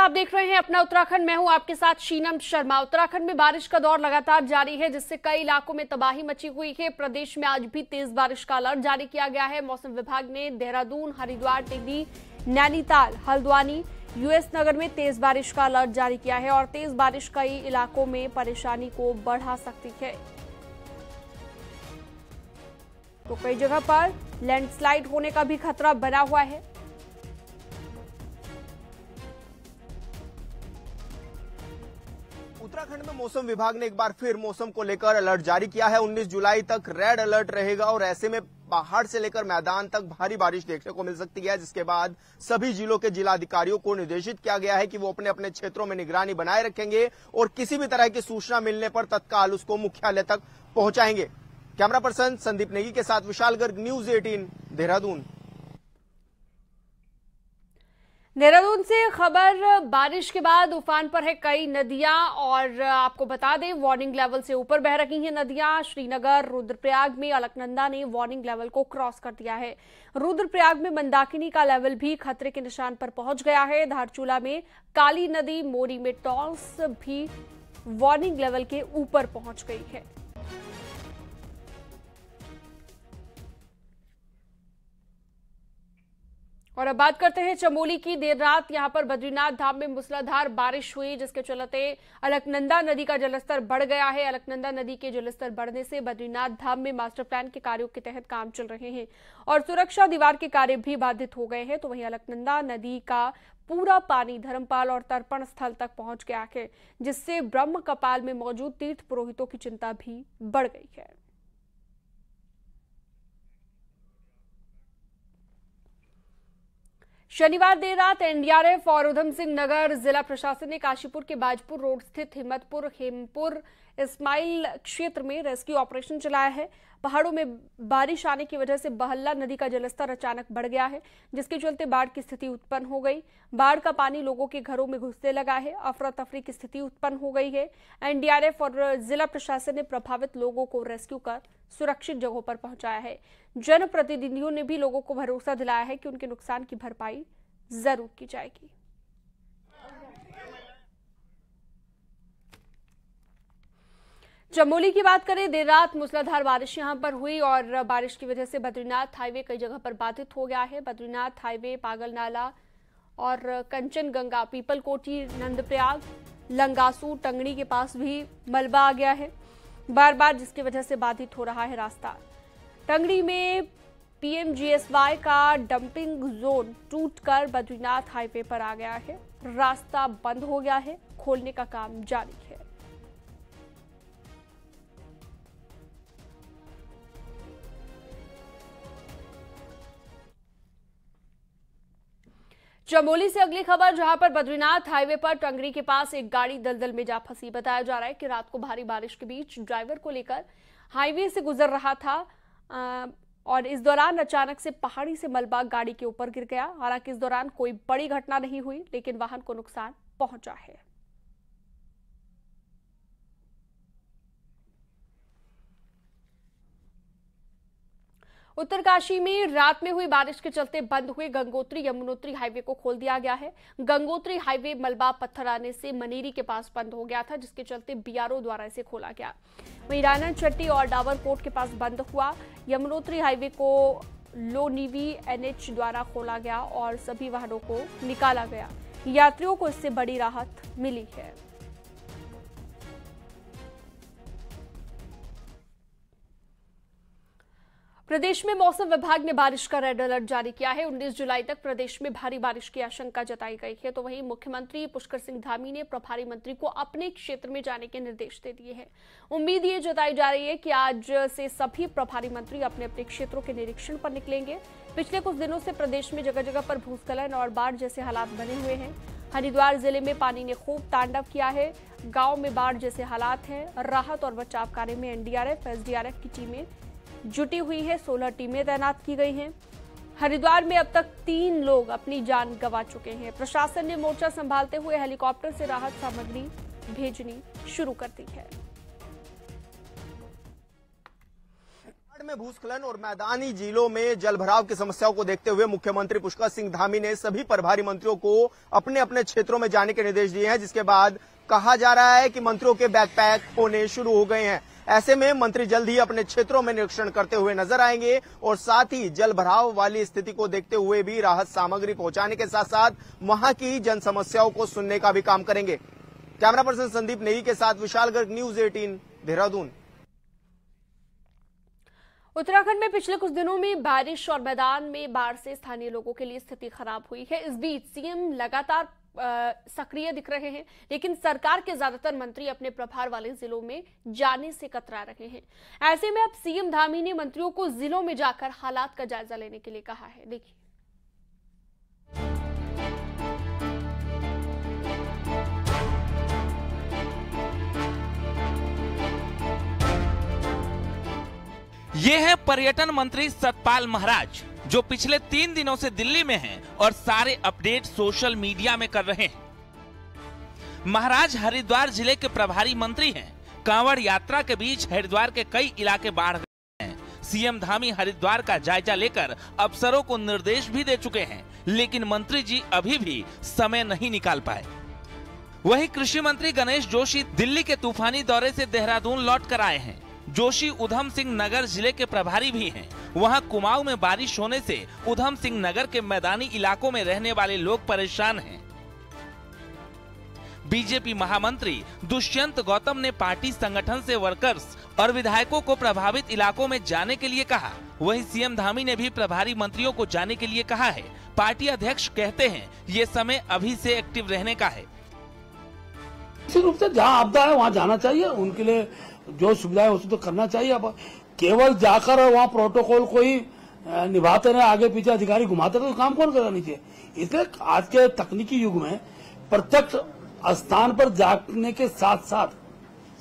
आप देख रहे हैं अपना उत्तराखंड। मैं हूं आपके साथ शीनम शर्मा। उत्तराखंड में बारिश का दौर लगातार जारी है, जिससे कई इलाकों में तबाही मची हुई है। प्रदेश में आज भी तेज बारिश का अलर्ट जारी किया गया है। मौसम विभाग ने देहरादून, हरिद्वार, टिहरी, नैनीताल, हल्द्वानी, यूएस नगर में तेज बारिश का अलर्ट जारी किया है और तेज बारिश कई इलाकों में परेशानी को बढ़ा सकती है। तो कई जगह पर लैंडस्लाइड होने का भी खतरा बना हुआ है। उत्तराखंड में मौसम विभाग ने एक बार फिर मौसम को लेकर अलर्ट जारी किया है। 19 जुलाई तक रेड अलर्ट रहेगा और ऐसे में पहाड़ से लेकर मैदान तक भारी बारिश देखने को मिल सकती है, जिसके बाद सभी जिलों के जिलाधिकारियों को निर्देशित किया गया है कि वो अपने अपने क्षेत्रों में निगरानी बनाए रखेंगे और किसी भी तरह की सूचना मिलने पर तत्काल उसको मुख्यालय तक पहुंचाएंगे। कैमरा पर्सन संदीप नेगी के साथ विशाल गर्ग, न्यूज 18 देहरादून। देहरादून से खबर, बारिश के बाद उफान पर है कई नदियां और आपको बता दें वार्निंग लेवल से ऊपर बह रही हैं नदियां। श्रीनगर, रुद्रप्रयाग में अलकनंदा ने वार्निंग लेवल को क्रॉस कर दिया है। रुद्रप्रयाग में मंदाकिनी का लेवल भी खतरे के निशान पर पहुंच गया है। धारचूला में काली नदी, मोरी में टॉल्स भी वार्निंग लेवल के ऊपर पहुंच गई है। और अब बात करते हैं चमोली की। देर रात यहां पर बद्रीनाथ धाम में मूसलाधार बारिश हुई, जिसके चलते अलकनंदा नदी का जलस्तर बढ़ गया है। अलकनंदा नदी के जलस्तर बढ़ने से बद्रीनाथ धाम में मास्टर प्लान के कार्यों के तहत काम चल रहे हैं और सुरक्षा दीवार के कार्य भी बाधित हो गए हैं। तो वहीं अलकनंदा नदी का पूरा पानी धर्मपाल और तर्पण स्थल तक पहुंच गया है, जिससे ब्रह्म कपाल में मौजूद तीर्थ पुरोहितों की चिंता भी बढ़ गई है। शनिवार देर रात एनडीआरएफ और उधम सिंह नगर जिला प्रशासन ने काशीपुर के बाजपुर रोड स्थित हिम्मतपुर, हेमपुर, इस्माइल क्षेत्र में रेस्क्यू ऑपरेशन चलाया है। पहाड़ों में बारिश आने की वजह से बहल्ला नदी का जलस्तर अचानक बढ़ गया है, जिसके चलते बाढ़ की स्थिति उत्पन्न हो गई। बाढ़ का पानी लोगों के घरों में घुसने लगा है। अफरा तफरी की स्थिति उत्पन्न हो गई है। एनडीआरएफ और जिला प्रशासन ने प्रभावित लोगों को रेस्क्यू कर सुरक्षित जगहों पर पहुंचाया है। जनप्रतिनिधियों ने भी लोगों को भरोसा दिलाया है कि उनके नुकसान की भरपाई जरूर की जाएगी। चमोली की बात करें, देर रात मूसलाधार बारिश यहां पर हुई और बारिश की वजह से बद्रीनाथ हाईवे कई जगह पर बाधित हो गया है। बद्रीनाथ हाईवे पागल नाला और कंचनगंगा, पीपलकोटी, नंदप्रयाग, लंगासू, टंगड़ी के पास भी मलबा आ गया है बार बार, जिसकी वजह से बाधित हो रहा है रास्ता। टंगड़ी में पीएमजीएसवाई का डंपिंग जोन टूटकर बद्रीनाथ हाईवे पर आ गया है। रास्ता बंद हो गया है, खोलने का काम जारी है। चमोली से अगली खबर, जहां पर बद्रीनाथ हाईवे पर टंगड़ी के पास एक गाड़ी दलदल में जा फंसी। बताया जा रहा है कि रात को भारी बारिश के बीच ड्राइवर को लेकर हाईवे से गुजर रहा था और इस दौरान अचानक से पहाड़ी से मलबा गाड़ी के ऊपर गिर गया। हालांकि इस दौरान कोई बड़ी घटना नहीं हुई, लेकिन वाहन को नुकसान पहुंचा है। उत्तरकाशी में रात में हुई बारिश के चलते बंद हुए गंगोत्री यमुनोत्री हाईवे को खोल दिया गया है। गंगोत्री हाईवे मलबा पत्थर आने से मनेरी के पास बंद हो गया था, जिसके चलते बीआरओ द्वारा इसे खोला गया। वहीं रायना चट्टी और डावरकोट के पास बंद हुआ। यमुनोत्री हाईवे को लोनीवी एनएच द्वारा खोला गया और सभी वाहनों को निकाला गया। यात्रियों को इससे बड़ी राहत मिली है। प्रदेश में मौसम विभाग ने बारिश का रेड अलर्ट जारी किया है। 19 जुलाई तक प्रदेश में भारी बारिश की आशंका जताई गई है। तो वहीं मुख्यमंत्री पुष्कर सिंह धामी ने प्रभारी मंत्री को अपने क्षेत्र में जाने के निर्देश दे दिए हैं। उम्मीद ये जताई जा रही है कि आज से सभी प्रभारी मंत्री अपने अपने क्षेत्रों के निरीक्षण पर निकलेंगे। पिछले कुछ दिनों से प्रदेश में जगह जगह पर भूस्खलन और बाढ़ जैसे हालात बने हुए हैं। हरिद्वार जिले में पानी ने खूब तांडव किया है। गाँव में बाढ़ जैसे हालात हैं। राहत और बचाव कार्य में एनडीआरएफ, एसडीआरएफ की टीमें जुटी हुई है। 16 टीमें तैनात की गई हैं। हरिद्वार में अब तक 3 लोग अपनी जान गंवा चुके हैं। प्रशासन ने मोर्चा संभालते हुए हेलीकॉप्टर से राहत सामग्री भेजनी शुरू कर दी है। में भूस्खलन और मैदानी जिलों में जलभराव की समस्याओं को देखते हुए मुख्यमंत्री पुष्कर सिंह धामी ने सभी प्रभारी मंत्रियों को अपने अपने क्षेत्रों में जाने के निर्देश दिए हैं, जिसके बाद कहा जा रहा है कि मंत्रियों के बैकपैक होने शुरू हो गए हैं। ऐसे में मंत्री जल्द ही अपने क्षेत्रों में निरीक्षण करते हुए नजर आएंगे और साथ ही जलभराव वाली स्थिति को देखते हुए भी राहत सामग्री पहुंचाने के साथ साथ वहां की जन समस्याओं को सुनने का भी काम करेंगे। कैमरा पर्सन संदीप नेगी के साथ विशाल गर्ग, न्यूज 18 देहरादून। उत्तराखंड में पिछले कुछ दिनों में बारिश और मैदान में बाढ़ से स्थानीय लोगों के लिए स्थिति खराब हुई है। इस बीच सीएम लगातार सक्रिय दिख रहे हैं, लेकिन सरकार के ज्यादातर मंत्री अपने प्रभार वाले जिलों में जाने से कतरा रहे हैं। ऐसे में अब सीएम धामी ने मंत्रियों को जिलों में जाकर हालात का जायजा लेने के लिए कहा है। देखिए, ये है पर्यटन मंत्री सतपाल महाराज, जो पिछले 3 दिनों से दिल्ली में हैं और सारे अपडेट सोशल मीडिया में कर रहे हैं। महाराज हरिद्वार जिले के प्रभारी मंत्री हैं। कांवड़ यात्रा के बीच हरिद्वार के कई इलाके बाढ़ गए हैं। सीएम धामी हरिद्वार का जायजा लेकर अफसरों को निर्देश भी दे चुके हैं, लेकिन मंत्री जी अभी भी समय नहीं निकाल पाए। वहीं कृषि मंत्री गणेश जोशी दिल्ली के तूफानी दौरे से देहरादून लौट कर आए हैं। जोशी उधम सिंह नगर जिले के प्रभारी भी हैं। वहां कुमाऊं में बारिश होने से उधम सिंह नगर के मैदानी इलाकों में रहने वाले लोग परेशान हैं। बीजेपी महामंत्री दुष्यंत गौतम ने पार्टी संगठन से वर्कर्स और विधायकों को प्रभावित इलाकों में जाने के लिए कहा। वहीं सीएम धामी ने भी प्रभारी मंत्रियों को जाने के लिए कहा है। पार्टी अध्यक्ष कहते हैं ये समय अभी से एक्टिव रहने का है। निश्चित रूप से जहाँ आपदा है वहाँ जाना चाहिए, उनके लिए जो सुविधाएं उसको तो करना चाहिए। अब केवल जाकर वहाँ प्रोटोकॉल को ही निभाते रहे, आगे पीछे अधिकारी घुमाते रहे, तो काम कौन करना चाहिए। इसलिए आज के तकनीकी युग में प्रत्यक्ष स्थान पर जाने के साथ साथ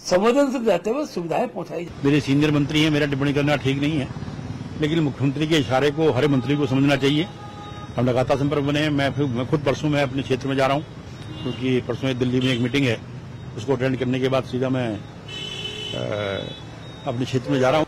संवेदनशील रहते हुए सुविधाएं पहुंचाई। मेरे सीनियर मंत्री हैं, मेरा टिप्पणी करना ठीक नहीं है, लेकिन मुख्यमंत्री के इशारे को हर मंत्री को समझना चाहिए। हम लगातार संपर्क बने हैं। मैं खुद परसों मैं अपने क्षेत्र में जा रहा हूँ, क्योंकि परसों दिल्ली में एक मीटिंग है, उसको अटेंड करने के बाद सीधा मैं अपने क्षेत्र में जा रहा हूँ।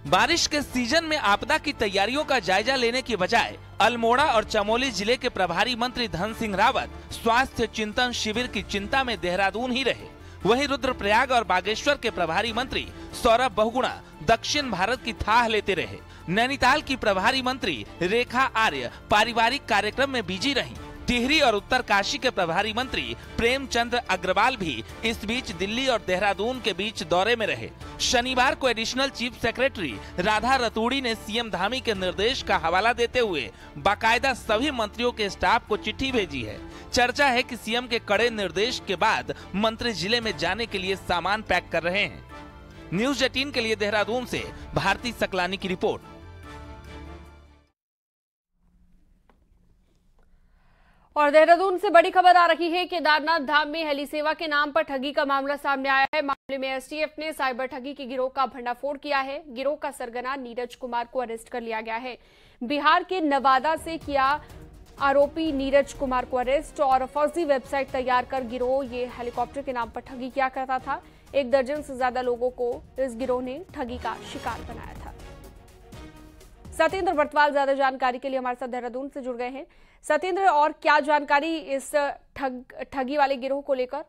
बारिश के सीजन में आपदा की तैयारियों का जायजा लेने की बजाय अल्मोड़ा और चमोली जिले के प्रभारी मंत्री धन सिंह रावत स्वास्थ्य चिंतन शिविर की चिंता में देहरादून ही रहे। वहीं रुद्रप्रयाग और बागेश्वर के प्रभारी मंत्री सौरभ बहुगुणा दक्षिण भारत की थाह लेते रहे। नैनीताल की प्रभारी मंत्री रेखा आर्य पारिवारिक कार्यक्रम में बिजी रहीं। टिहरी और उत्तरकाशी के प्रभारी मंत्री प्रेमचंद्र अग्रवाल भी इस बीच दिल्ली और देहरादून के बीच दौरे में रहे। शनिवार को additional chief secretary Radha Raturi ने सीएम धामी के निर्देश का हवाला देते हुए बाकायदा सभी मंत्रियों के स्टाफ को चिट्ठी भेजी है। चर्चा है कि सीएम के कड़े निर्देश के बाद मंत्री जिले में जाने के लिए सामान पैक कर रहे हैं। न्यूज 18 के लिए देहरादून से भारती सकलानी की रिपोर्ट। और देहरादून से बड़ी खबर आ रही है। केदारनाथ धाम में हेली सेवा के नाम पर ठगी का मामला सामने आया है। मामले में एसटीएफ ने साइबर ठगी के गिरोह का भंडाफोड़ किया है। गिरोह का सरगना नीरज कुमार को अरेस्ट कर लिया गया है। बिहार के नवादा से किया आरोपी नीरज कुमार को अरेस्ट और फर्जी वेबसाइट तैयार कर गिरोह ये हेलीकॉप्टर के नाम पर ठगी किया करता था। 1 दर्जन से ज्यादा लोगों को इस गिरोह ने ठगी का शिकार बनाया था। सत्येंद्र बर्तवाल ज्यादा जानकारी के लिए हमारे साथ देहरादून से जुड़ गए हैं। सत्येंद्र, और क्या जानकारी इस ठगी वाले गिरोह को लेकर?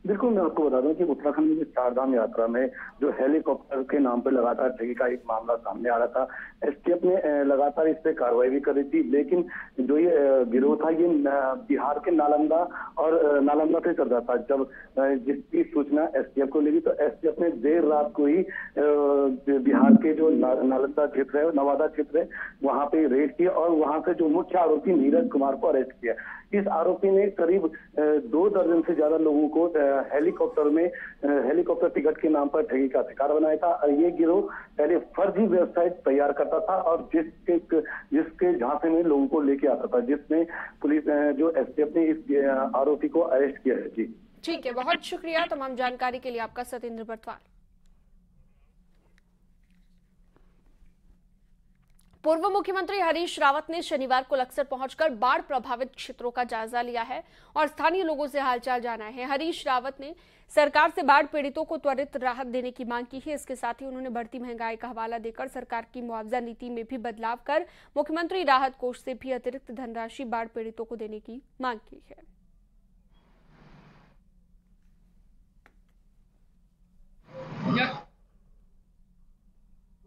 बिल्कुल, मैं आपको बता दूं कि उत्तराखंड में चारधाम यात्रा में जो हेलीकॉप्टर के नाम पर लगातार ठगी का एक मामला सामने आ रहा था, एसटीएफ ने लगातार इस पे कार्रवाई भी करी थी। लेकिन जो ये गिरोह था ये बिहार के नालंदा से चल रहा था। जब जिसकी सूचना एसटीएफ को मिली तो एसटीएफ ने देर रात को ही बिहार के जो नालंदा क्षेत्र है, नवादा क्षेत्र है, वहां पे रेड किया और वहां से जो मुख्य आरोपी नीरज कुमार को अरेस्ट किया। इस आरोपी ने करीब 2 दर्जन से ज्यादा लोगों को हेलीकॉप्टर टिकट के नाम पर ठगी का शिकार बनाया था। ये गिरोह पहले फर्जी वेबसाइट तैयार करता था और जिसके झांसे में लोगों को लेके आता था, जिसमें पुलिस जो एसटीएफ ने इस आरोपी को अरेस्ट किया है। जी ठीक है, बहुत शुक्रिया तमाम जानकारी के लिए आपका सत्येंद्र बर्तवाल। पूर्व मुख्यमंत्री हरीश रावत ने शनिवार को लक्सर पहुंचकर बाढ़ प्रभावित क्षेत्रों का जायजा लिया है और स्थानीय लोगों से हालचाल जाना है। हरीश रावत ने सरकार से बाढ़ पीड़ितों को त्वरित राहत देने की मांग की है। इसके साथ ही उन्होंने बढ़ती महंगाई का हवाला देकर सरकार की मुआवजा नीति में भी बदलाव कर मुख्यमंत्री राहत कोष से भी अतिरिक्त धनराशि बाढ़ पीड़ितों को देने की मांग की है।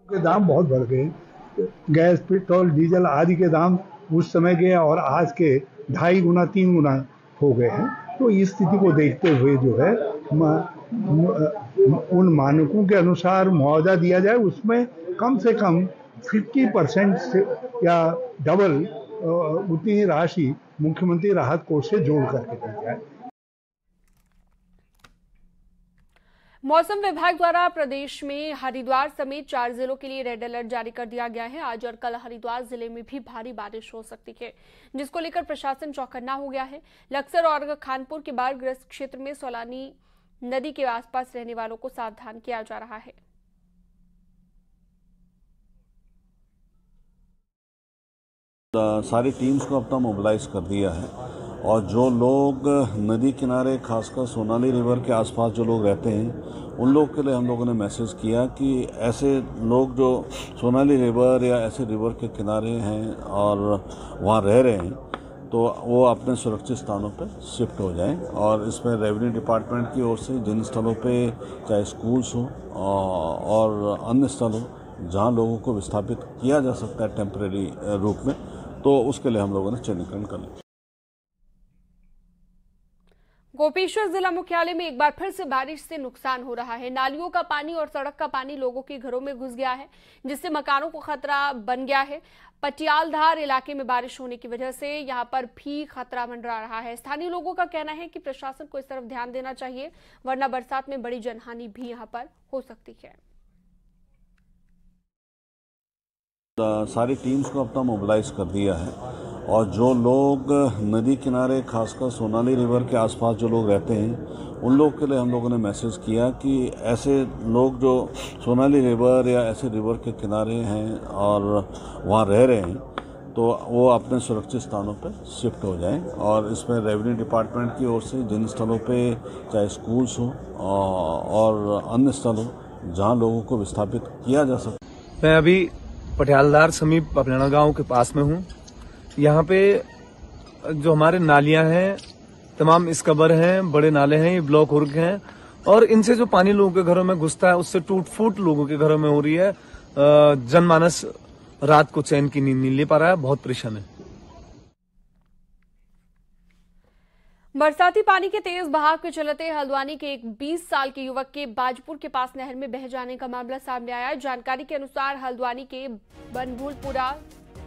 के दाम बहुत बढ़ गए। गैस, पेट्रोल, डीजल आदि के दाम उस समय के और आज के 2.5 गुना 3 गुना हो गए हैं। तो इस स्थिति को देखते हुए जो है उन मानकों के अनुसार मुआवजा दिया जाए, उसमें कम से कम 50% से या डबल उतनी राशि मुख्यमंत्री राहत कोष से जोड़ करके दी जाए। मौसम विभाग द्वारा प्रदेश में हरिद्वार समेत 4 जिलों के लिए रेड अलर्ट जारी कर दिया गया है। आज और कल हरिद्वार जिले में भी भारी बारिश हो सकती है, जिसको लेकर प्रशासन चौकन्ना हो गया है। लक्सर और खानपुर के बाढ़ग्रस्त क्षेत्र में सोलानी नदी के आसपास रहने वालों को सावधान किया जा रहा है। सारी टीम्स को अपना मोबिलाइज कर दिया है और जो लोग नदी किनारे खासकर सोनाली रिवर के आसपास जो लोग रहते हैं उन लोग के लिए हम लोगों ने मैसेज किया कि ऐसे लोग जो सोनाली रिवर या ऐसे रिवर के किनारे हैं और वहाँ रह रहे हैं तो वो अपने सुरक्षित स्थानों पर शिफ्ट हो जाएं। और इसमें रेवेन्यू डिपार्टमेंट की ओर से जिन स्थलों पे चाहे स्कूल्स हो और अन्य स्थल हो जहाँ लोगों को विस्थापित किया जा सकता है टेम्परेरी रूप में, तो उसके लिए हम लोगों ने चयनीकरण कर लिया। गोपेश्वर जिला मुख्यालय में एक बार फिर से बारिश से नुकसान हो रहा है। नालियों का पानी और सड़क का पानी लोगों के घरों में घुस गया है, जिससे मकानों को खतरा बन गया है। पटियालधार इलाके में बारिश होने की वजह से यहां पर भी खतरा मंडरा रहा है। स्थानीय लोगों का कहना है कि प्रशासन को इस तरफ ध्यान देना चाहिए, वरना बरसात में बड़ी जनहानि भी यहां पर हो सकती है। सारी टीम्स को अपना मोबिलाइज कर दिया है और जो लोग नदी किनारे खासकर सोनाली रिवर के आसपास जो लोग रहते हैं उन लोग के लिए हम लोगों ने मैसेज किया कि ऐसे लोग जो सोनाली रिवर या ऐसे रिवर के किनारे हैं और वहाँ रह रहे हैं तो वो अपने सुरक्षित स्थानों पर शिफ्ट हो जाएं। और इसमें रेवेन्यू डिपार्टमेंट की ओर से जिन स्थलों पे चाहे स्कूल्स हो और अन्य स्थल हो जहाँ लोगों को विस्थापित किया जा सकता। मैं अभी पटियालधार समीप पपलेना गांव के पास में हूँ। यहाँ पे जो हमारे नालियां हैं तमाम इसकबर हैं, बड़े नाले हैं, ये ब्लॉक हो रखे हैं और इनसे जो पानी लोगों के घरों में घुसता है उससे टूट फूट लोगों के घरों में हो रही है। जनमानस रात को चैन की नींद नहीं ले पा रहा है, बहुत परेशान है। बरसाती पानी के तेज बहाव के चलते हल्द्वानी के एक 20 साल के युवक के बाजपुर के पास नहर में बह जाने का मामला सामने आया है। जानकारी के अनुसार हल्द्वानी के बनभूलपुरा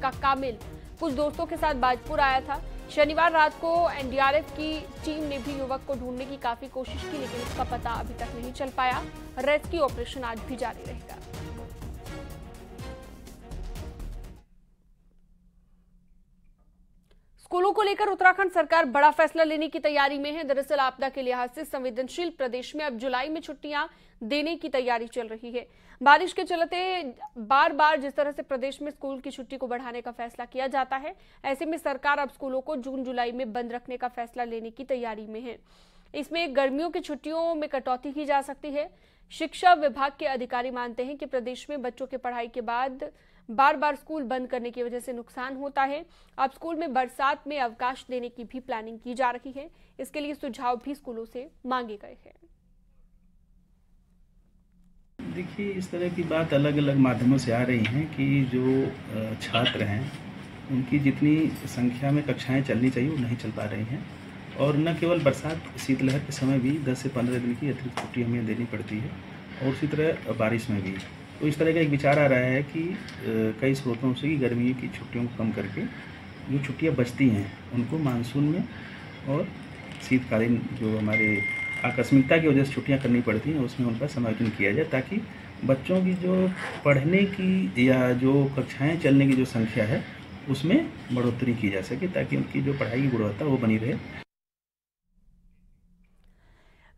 का कामिल कुछ दोस्तों के साथ बाजपुर आया था। शनिवार रात को एनडीआरएफ की टीम ने भी युवक को ढूंढने की काफी कोशिश की, लेकिन उसका पता अभी तक नहीं चल पाया। रेस्क्यू ऑपरेशन आज भी जारी रहेगा। स्कूलों को लेकर उत्तराखंड सरकार बड़ा फैसला लेने की तैयारी में है। दरअसल आपदा के लिहाज से संवेदनशील प्रदेश में अब जुलाई में छुट्टियां देने की तैयारी चल रही है। बारिश के चलते बार बार जिस तरह से प्रदेश में स्कूल की छुट्टी को बढ़ाने का फैसला किया जाता है, ऐसे में सरकार अब स्कूलों को जून जुलाई में बंद रखने का फैसला लेने की तैयारी में है। इसमें गर्मियों की छुट्टियों में कटौती की जा सकती है। शिक्षा विभाग के अधिकारी मानते हैं कि प्रदेश में बच्चों के पढ़ाई के बाद बार बार स्कूल बंद करने की वजह से नुकसान होता है। अब स्कूल में बरसात में अवकाश देने की भी प्लानिंग की जा रही है। इसके लिए सुझाव भी स्कूलों से मांगे गए हैं। देखिए, इस तरह की बात अलग अलग माध्यमों से आ रही हैं कि जो छात्र हैं उनकी जितनी संख्या में कक्षाएं चलनी चाहिए वो नहीं चल पा रही हैं और न केवल बरसात, शीतलहर के समय भी 10 से 15 दिन की अतिरिक्त छुट्टी हमें देनी पड़ती है और उसी तरह बारिश में भी। तो इस तरह का एक विचार आ रहा है कि कई स्रोतों से कि गर्मी की छुट्टियों को कम करके जो छुट्टियां बचती हैं उनको मानसून में और शीतकालीन जो हमारे आकस्मिकता की वजह से छुट्टियां करनी पड़ती हैं उसमें उनका समायोजन किया जाए, ताकि बच्चों की जो पढ़ने की या जो कक्षाएं चलने की जो संख्या है उसमें बढ़ोतरी की जा सके, ताकि उनकी जो पढ़ाई की गुणवत्ता वो बनी रहे।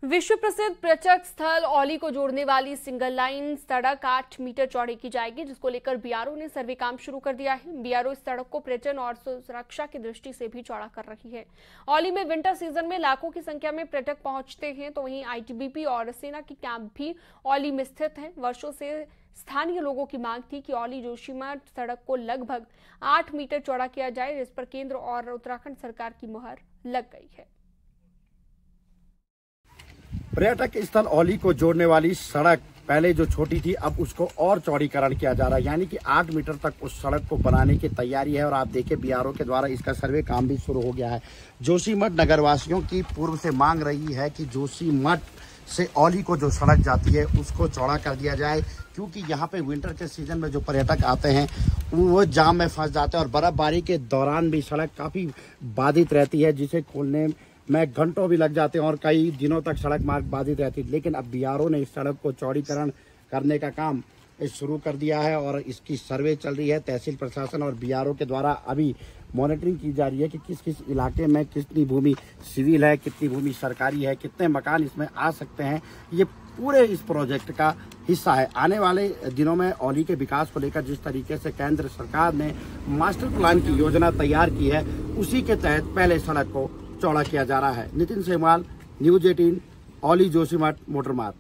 विश्व प्रसिद्ध पर्यटक स्थल औली को जोड़ने वाली सिंगल लाइन सड़क 8 मीटर चौड़ी की जाएगी, जिसको लेकर बीआरओ ने सर्वे काम शुरू कर दिया है। बीआरओ इस सड़क को पर्यटन और सुरक्षा की दृष्टि से भी चौड़ा कर रही है। औली में विंटर सीजन में लाखों की संख्या में पर्यटक पहुंचते हैं, तो वहीं आईटीबीपी और सेना की कैंप भी औली में स्थित है। वर्षों से स्थानीय लोगों की मांग थी कि औली जोशीमठ सड़क को लगभग 8 मीटर चौड़ा किया जाए, जिस पर केंद्र और उत्तराखंड सरकार की मुहर लग गई है। पर्यटक स्थल औली को जोड़ने वाली सड़क पहले जो छोटी थी, अब उसको और चौड़ीकरण किया जा रहा है, यानी कि 8 मीटर तक उस सड़क को बनाने की तैयारी है। और आप देखिए बीआरओ के द्वारा इसका सर्वे काम भी शुरू हो गया है। जोशीमठ नगरवासियों की पूर्व से मांग रही है कि जोशीमठ से औली को जो सड़क जाती है उसको चौड़ा कर दिया जाए, क्योंकि यहाँ पे विंटर के सीजन में जो पर्यटक आते हैं वो जाम में फंस जाते हैं और बर्फबारी के दौरान भी सड़क काफ़ी बाधित रहती है, जिसे खोलने में घंटों भी लग जाते हैं और कई दिनों तक सड़क मार्ग बाधित रहती है। लेकिन अब बीआरओ ने इस सड़क को चौड़ीकरण करने का काम शुरू कर दिया है और इसकी सर्वे चल रही है। तहसील प्रशासन और बीआरओ के द्वारा अभी मॉनिटरिंग की जा रही है कि किस किस इलाके में कितनी भूमि सिविल है, कितनी भूमि सरकारी है, कितने मकान इसमें आ सकते हैं। ये पूरे इस प्रोजेक्ट का हिस्सा है। आने वाले दिनों में औली के विकास को लेकर जिस तरीके से केंद्र सरकार ने मास्टर प्लान की योजना तैयार की है, उसी के तहत पहले सड़क को चौड़ा किया जा रहा है। नितिन सेमवाल, न्यूज 18, औली जोशीमठ मोटरमार्ग।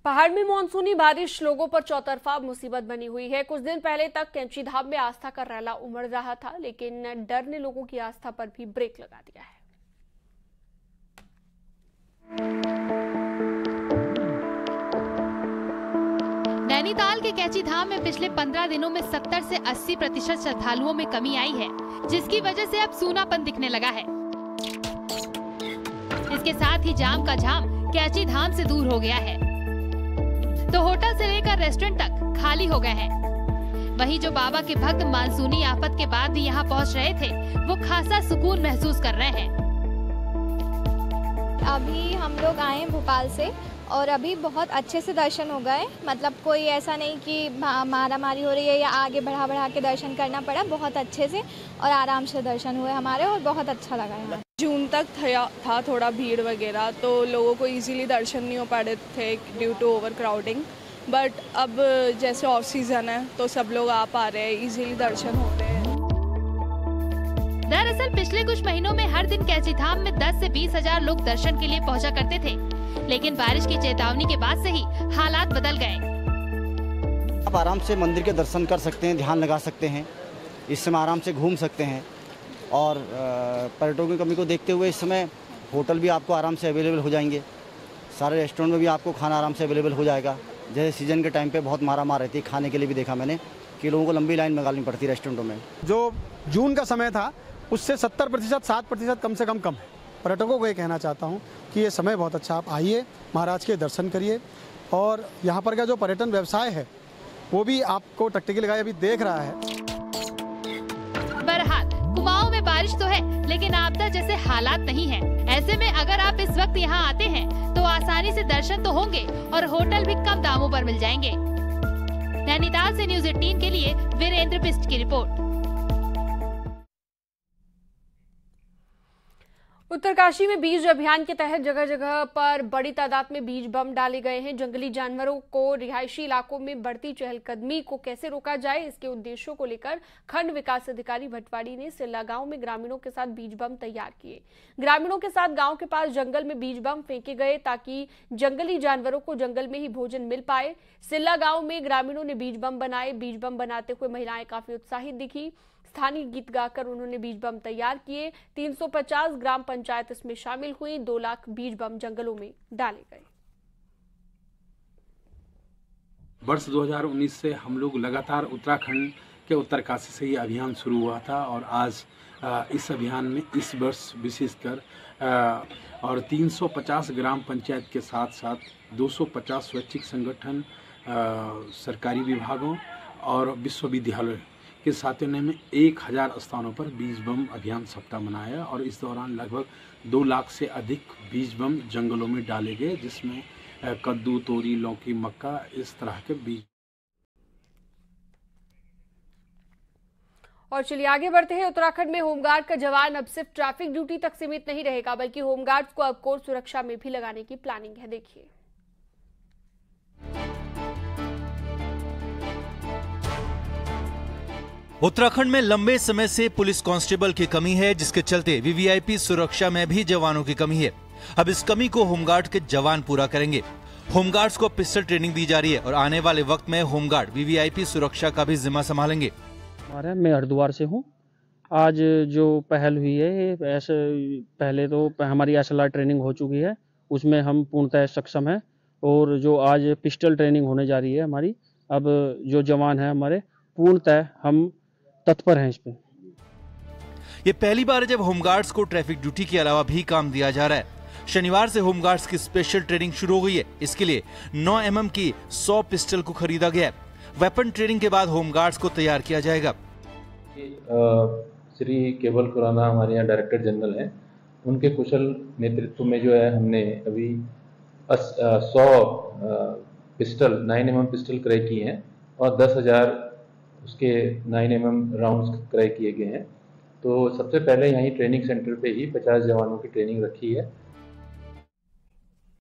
पहाड़ में मानसूनी बारिश लोगों पर चौतरफा मुसीबत बनी हुई है। कुछ दिन पहले तक कैंची धाम में आस्था का रैला उमड़ रहा था, लेकिन डर ने लोगों की आस्था पर भी ब्रेक लगा दिया है। नैनीताल के कैंची धाम में पिछले 15 दिनों में 70 से 80% श्रद्धालुओं में कमी आई है, जिसकी वजह से अब सूनापन दिखने लगा है। इसके साथ ही जाम का झाम कैंची धाम से दूर हो गया है, तो होटल से लेकर रेस्टोरेंट तक खाली हो गए हैं। वहीं जो बाबा के भक्त मानसूनी आफत के बाद भी यहाँ पहुँच रहे थे, वो खासा सुकून महसूस कर रहे हैं। अभी हम लोग आए भोपाल से और अभी बहुत अच्छे से दर्शन हो गए। मतलब कोई ऐसा नहीं कि मारा मारी हो रही है या आगे बढ़ा के दर्शन करना पड़ा। बहुत अच्छे से और आराम से दर्शन हुए हमारे और बहुत अच्छा लगा यहाँ। जून तक था थोड़ा भीड़ वगैरह, तो लोगों को इजीली दर्शन नहीं हो पा रहे थे due to overcrowding. But अब जैसे ऑफ सीजन है तो सब लोग आ पा रहे हैं, इजीली दर्शन हो रहे हैं। दरअसल पिछले कुछ महीनों में हर दिन कैंची धाम में 10 से 20 हजार लोग दर्शन के लिए पहुंचा करते थे, लेकिन बारिश की चेतावनी के बाद से ही हालात बदल गए। आप आराम से मंदिर के दर्शन कर सकते हैं, ध्यान लगा सकते हैं, इस समय आराम से घूम सकते हैं। और पर्यटकों की कमी को देखते हुए इस समय होटल भी आपको आराम से अवेलेबल हो जाएंगे। सारे रेस्टोरेंट में भी आपको खाना आराम से अवेलेबल हो जाएगा। जैसे सीजन के टाइम पे बहुत मारा मार रहती है, खाने के लिए भी देखा मैंने कि लोगों को लंबी लाइन लगानी पड़ती है रेस्टोरेंटों में। जो जून का समय था उससे 70%, 7% कम से कम है। पर्यटकों को ये कहना चाहता हूँ कि ये समय बहुत अच्छा, आप आइए, महाराज के दर्शन करिए। और यहाँ पर का जो पर्यटन व्यवसाय है वो भी आपको टकटकी लगाए अभी देख रहा है। बहरहाल कुमाऊं में बारिश तो है, लेकिन आपदा जैसे हालात नहीं है। ऐसे में अगर आप इस वक्त यहाँ आते हैं तो आसानी से दर्शन तो होंगे और होटल भी कम दामों पर मिल जाएंगे। नैनीताल से न्यूज 18 के लिए वीरेंद्र बिस्ट की रिपोर्ट। उत्तरकाशी में बीज अभियान के तहत जगह जगह पर बड़ी तादाद में बीज बम डाले गए हैं। जंगली जानवरों को रिहायशी इलाकों में बढ़ती चहलकदमी को कैसे रोका जाए, इसके उद्देश्यों को लेकर खंड विकास अधिकारी भटवाड़ी ने सिल्ला गांव में ग्रामीणों के साथ बीज बम तैयार किए। ग्रामीणों के साथ गांव के पास जंगल में बीज बम फेंके गए ताकि जंगली जानवरों को जंगल में ही भोजन मिल पाए। सिल्ला गांव में ग्रामीणों ने बीज बम बनाए। बीज बम बनाते हुए महिलाएं काफी उत्साहित दिखी। स्थानीय गीत गाकर उन्होंने बीज बम तैयार किए। 350 ग्राम पंचायत इसमें शामिल हुई। 2 लाख बीज बम जंगलों में डाले गए। वर्ष 2019 से हम लोग लगातार उत्तराखंड के उत्तरकाशी से ये अभियान शुरू हुआ था और आज इस अभियान में इस वर्ष विशेषकर और 350 ग्राम पंचायत के साथ साथ 250 स्वैच्छिक संगठन, सरकारी विभागों और विश्वविद्यालय के साथ में 1000 स्थानों पर बीज बम अभियान सप्ताह मनाया और इस दौरान लगभग 2 लाख से अधिक बीज बम जंगलों में डाले गए, जिसमें कद्दू, तोरी, लौकी, मक्का इस तरह के बीज। और चलिए आगे बढ़ते हैं। उत्तराखंड में होमगार्ड का जवान अब सिर्फ ट्रैफिक ड्यूटी तक सीमित नहीं रहेगा, बल्कि होमगार्ड को अब कोर सुरक्षा में भी लगाने की प्लानिंग है। देखिए। उत्तराखंड में लंबे समय से पुलिस कांस्टेबल की कमी है, जिसके चलते वीवीआईपी सुरक्षा में भी जवानों की कमी है। अब इस कमी को होमगार्ड के जवान पूरा करेंगे। होमगार्ड्स को पिस्टल ट्रेनिंग दी जा रही है और आने वाले वक्त में होमगार्ड वीवीआईपी सुरक्षा का भी जिम्मा संभालेंगे। मैं हरिद्वार से हूँ। आज जो पहल हुई है, ऐसे पहले तो हमारी SLR ट्रेनिंग हो चुकी है, उसमें हम पूर्णतः सक्षम हैं। और जो आज पिस्टल ट्रेनिंग होने जा रही है हमारी, अब जो जवान है हमारे पूर्णतः हम तत्पर हैं इस पे। ये पहली बार है जब होमगार्ड्स को ट्रैफिक ड्यूटी के अलावा भी काम दिया जा रहा है। शनिवार से होमगार्ड्स की स्पेशल ट्रेनिंग शुरू हो गई है। इसके लिए 9 mm की 100 पिस्टल को खरीदा गया है। वेपन ट्रेनिंग के बाद होमगार्ड्स को तैयार किया जाएगा। श्री केवल खुराना हमारे यहाँ डायरेक्टर जनरल हैं, उनके कुशल नेतृत्व में जो है हमने अभी 100 पिस्टल 9 mm पिस्टल क्रय की हैं और 10,000 उसके 9 mm राउंड्स क्रय किए गए हैं। तो सबसे पहले यहीं ट्रेनिंग सेंटर पे ही 50 जवानों की ट्रेनिंग रखी है